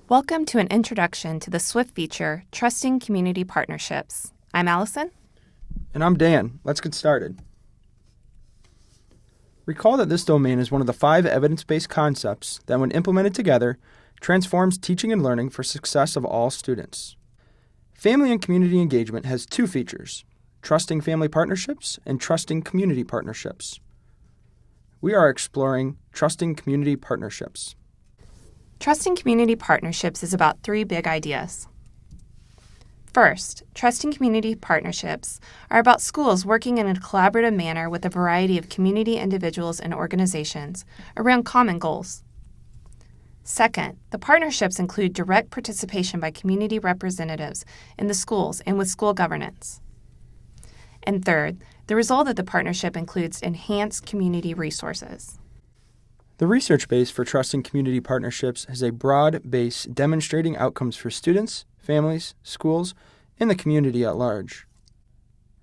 Welcome to an introduction to the Swift feature, Trusting Community Partnerships. I'm Allison. And I'm Dan. Let's get started. Recall that this domain is one of the 5 evidence-based concepts that, when implemented together, transforms teaching and learning for success of all students. Family and community engagement has 2 features, trusting family partnerships and trusting community partnerships. We are exploring trusting community partnerships. Trusting community partnerships is about 3 big ideas. First, trusting community partnerships are about schools working in a collaborative manner with a variety of community individuals and organizations around common goals. Second, the partnerships include direct participation by community representatives in the schools and with school governance. And third, the result of the partnership includes enhanced community resources. The research base for trusting community partnerships has a broad base demonstrating outcomes for students, families, schools, and the community at large.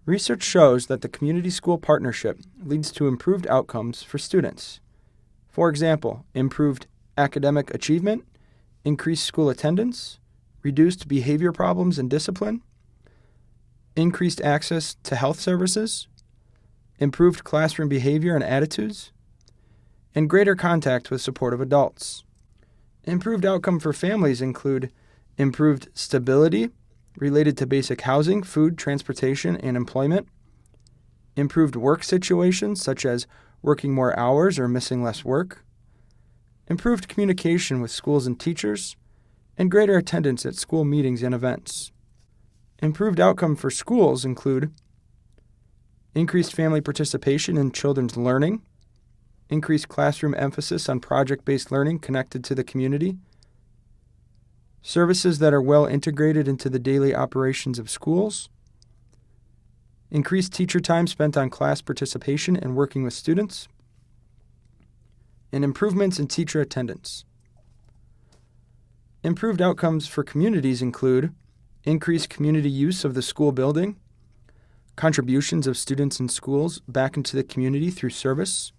Research shows that the community school partnership leads to improved outcomes for students. For example, improved academic achievement, increased school attendance, reduced behavior problems and discipline, increased access to health services, improved classroom behavior and attitudes, and greater contact with supportive adults. Improved outcome for families include improved stability related to basic housing, food, transportation, and employment, improved work situations such as working more hours or missing less work, improved communication with schools and teachers, and greater attendance at school meetings and events. Improved outcome for schools include increased family participation in children's learning, increased classroom emphasis on project-based learning connected to the community, services that are well integrated into the daily operations of schools, increased teacher time spent on class participation and working with students, and improvements in teacher attendance. Improved outcomes for communities include increased community use of the school building, contributions of students and schools back into the community through service,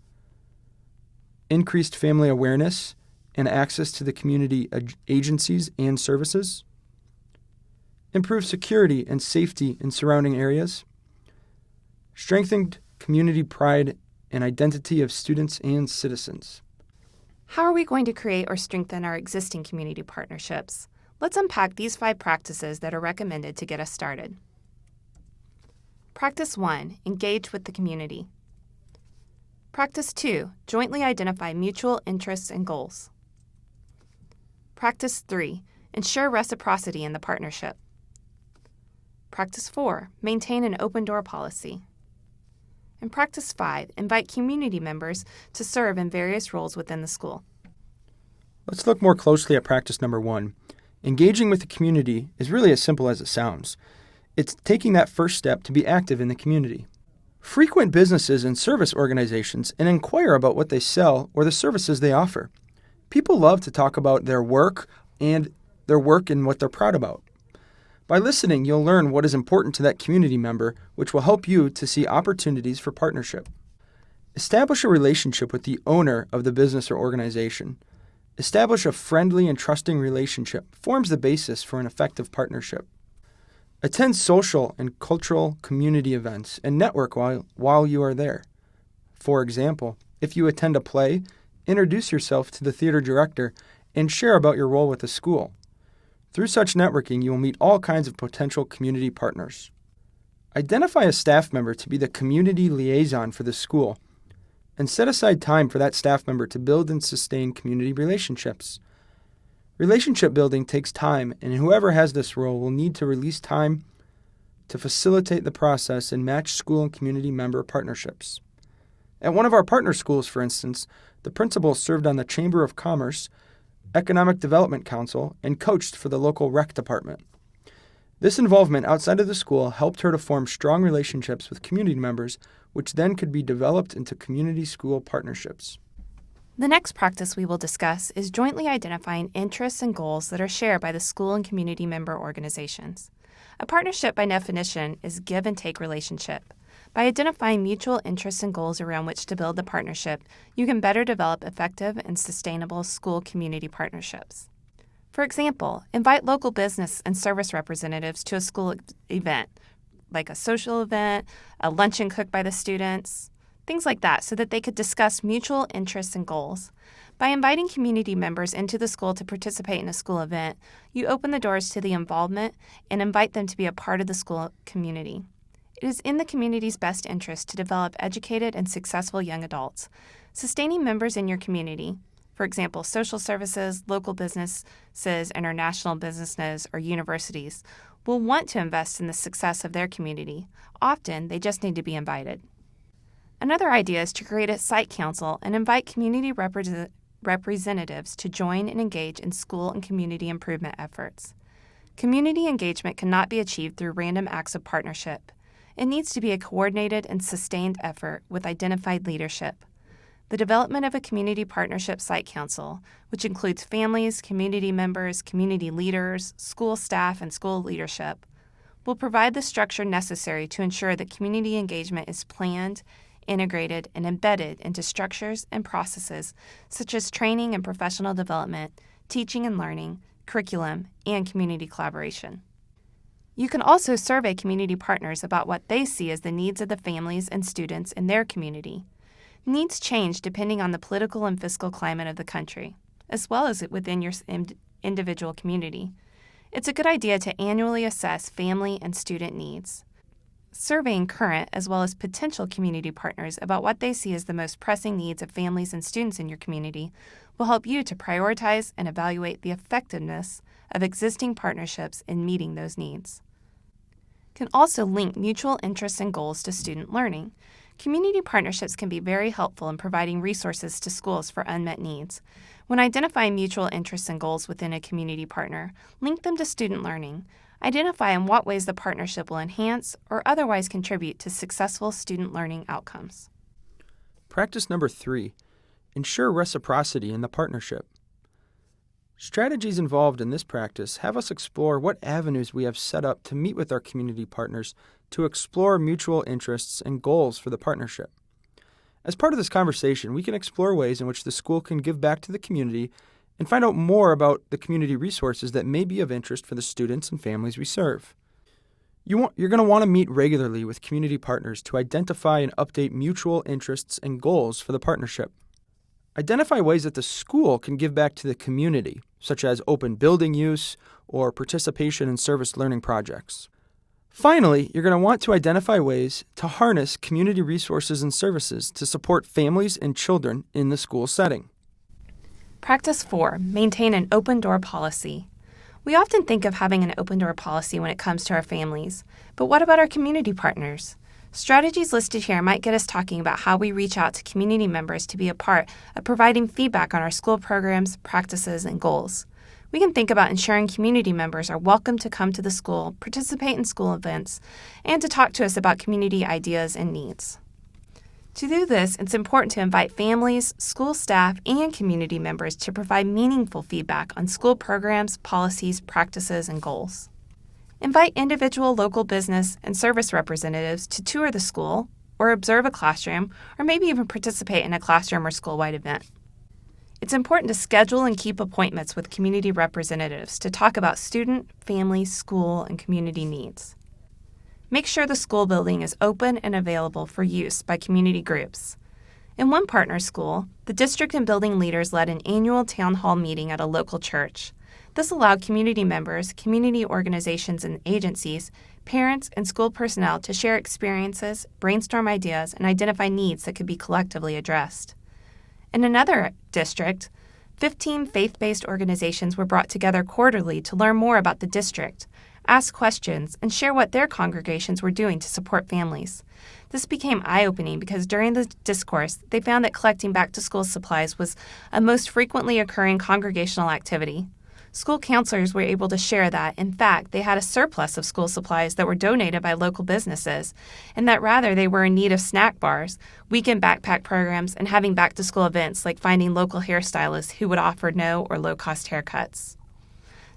increased family awareness and access to the community agencies and services, improved security and safety in surrounding areas, strengthened community pride and identity of students and citizens. How are we going to create or strengthen our existing community partnerships? Let's unpack these 5 practices that are recommended to get us started. Practice 1, engage with the community. Practice 2, jointly identify mutual interests and goals. Practice 3, ensure reciprocity in the partnership. Practice 4, maintain an open door policy. And Practice 5, invite community members to serve in various roles within the school. Let's look more closely at practice number 1. Engaging with the community is really as simple as it sounds. It's taking that first step to be active in the community. Frequent businesses and service organizations and inquire about what they sell or the services they offer. People love to talk about their work and what they're proud about. By listening, you'll learn what is important to that community member, which will help you to see opportunities for partnership. Establish a relationship with the owner of the business or organization. Establish a friendly and trusting relationship forms the basis for an effective partnership. Attend social and cultural community events and network while you are there. For example, if you attend a play, introduce yourself to the theater director and share about your role with the school. Through such networking, you will meet all kinds of potential community partners. Identify a staff member to be the community liaison for the school and set aside time for that staff member to build and sustain community relationships. Relationship building takes time, and whoever has this role will need to release time to facilitate the process and match school and community member partnerships. At one of our partner schools, for instance, the principal served on the Chamber of Commerce, Economic Development Council, and coached for the local rec department. This involvement outside of the school helped her to form strong relationships with community members, which then could be developed into community school partnerships. The next practice we will discuss is jointly identifying interests and goals that are shared by the school and community member organizations. A partnership, by definition, is a give and take relationship. By identifying mutual interests and goals around which to build the partnership, you can better develop effective and sustainable school community partnerships. For example, invite local business and service representatives to a school event, like a social event, a luncheon cooked by the students, things like that, so that they could discuss mutual interests and goals. By inviting community members into the school to participate in a school event, you open the doors to the involvement and invite them to be a part of the school community. It is in the community's best interest to develop educated and successful young adults. Sustaining members in your community, for example, social services, local businesses, international businesses, or universities, will want to invest in the success of their community. Often, they just need to be invited. Another idea is to create a site council and invite community representatives to join and engage in school and community improvement efforts. Community engagement cannot be achieved through random acts of partnership. It needs to be a coordinated and sustained effort with identified leadership. The development of a community partnership site council, which includes families, community members, community leaders, school staff, and school leadership, will provide the structure necessary to ensure that community engagement is planned, integrated, and embedded into structures and processes such as training and professional development, teaching and learning, curriculum, and community collaboration. You can also survey community partners about what they see as the needs of the families and students in their community. Needs change depending on the political and fiscal climate of the country, as well as within your individual community. It's a good idea to annually assess family and student needs. Surveying current as well as potential community partners about what they see as the most pressing needs of families and students in your community will help you to prioritize and evaluate the effectiveness of existing partnerships in meeting those needs. Can also link mutual interests and goals to student learning. Community partnerships can be very helpful in providing resources to schools for unmet needs. When identifying mutual interests and goals within a community partner, link them to student learning. Identify in what ways the partnership will enhance or otherwise contribute to successful student learning outcomes. Practice number 3, ensure reciprocity in the partnership. Strategies involved in this practice have us explore what avenues we have set up to meet with our community partners to explore mutual interests and goals for the partnership. As part of this conversation, we can explore ways in which the school can give back to the community and find out more about the community resources that may be of interest for the students and families we serve. You're going to want to meet regularly with community partners to identify and update mutual interests and goals for the partnership. Identify ways that the school can give back to the community, such as open building use or participation in service learning projects. Finally, you're going to want to identify ways to harness community resources and services to support families and children in the school setting. Practice 4, maintain an open door policy. We often think of having an open door policy when it comes to our families, but what about our community partners? Strategies listed here might get us talking about how we reach out to community members to be a part of providing feedback on our school programs, practices, and goals. We can think about ensuring community members are welcome to come to the school, participate in school events, and to talk to us about community ideas and needs. To do this, it's important to invite families, school staff, and community members to provide meaningful feedback on school programs, policies, practices, and goals. Invite individual local business and service representatives to tour the school or observe a classroom or maybe even participate in a classroom or school-wide event. It's important to schedule and keep appointments with community representatives to talk about student, family, school, and community needs. Make sure the school building is open and available for use by community groups. In one partner school, the district and building leaders led an annual town hall meeting at a local church. This allowed community members, community organizations and agencies, parents, and school personnel to share experiences, brainstorm ideas, and identify needs that could be collectively addressed. In another district, 15 faith-based organizations were brought together quarterly to learn more about the district, ask questions, and share what their congregations were doing to support families. This became eye-opening because during the discourse, they found that collecting back-to-school supplies was a most frequently occurring congregational activity. School counselors were able to share that, in fact, they had a surplus of school supplies that were donated by local businesses, and that rather they were in need of snack bars, weekend backpack programs, and having back-to-school events like finding local hairstylists who would offer no or low-cost haircuts.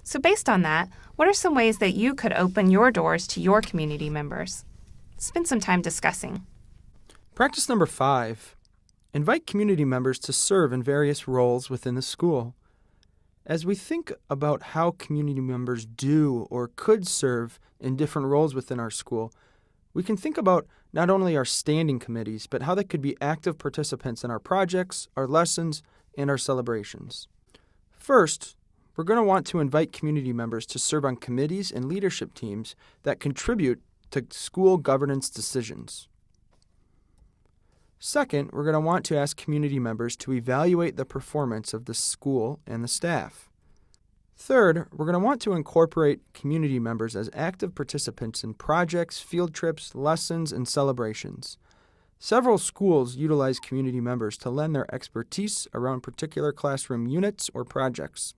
So based on that, what are some ways that you could open your doors to your community members? Spend some time discussing. Practice number 5, invite community members to serve in various roles within the school. As we think about how community members do or could serve in different roles within our school, we can think about not only our standing committees, but how they could be active participants in our projects, our lessons, and our celebrations. First, we're going to want to invite community members to serve on committees and leadership teams that contribute to school governance decisions. Second, we're going to want to ask community members to evaluate the performance of the school and the staff. Third, we're going to want to incorporate community members as active participants in projects, field trips, lessons, and celebrations. Several schools utilize community members to lend their expertise around particular classroom units or projects.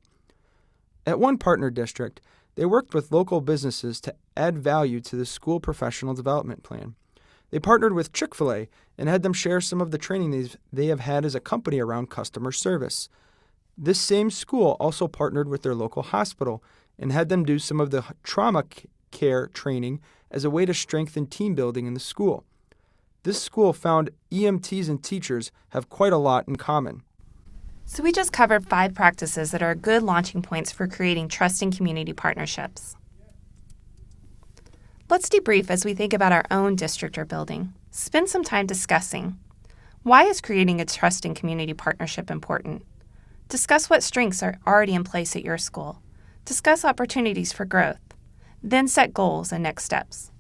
At one partner district, they worked with local businesses to add value to the school professional development plan. They partnered with Chick-fil-A and had them share some of the training they have had as a company around customer service. This same school also partnered with their local hospital and had them do some of the trauma care training as a way to strengthen team building in the school. This school found EMTs and teachers have quite a lot in common. So we just covered 5 practices that are good launching points for creating trusting community partnerships. Let's debrief as we think about our own district or building. Spend some time discussing. Why is creating a trusting community partnership important? Discuss what strengths are already in place at your school. Discuss opportunities for growth. Then set goals and next steps.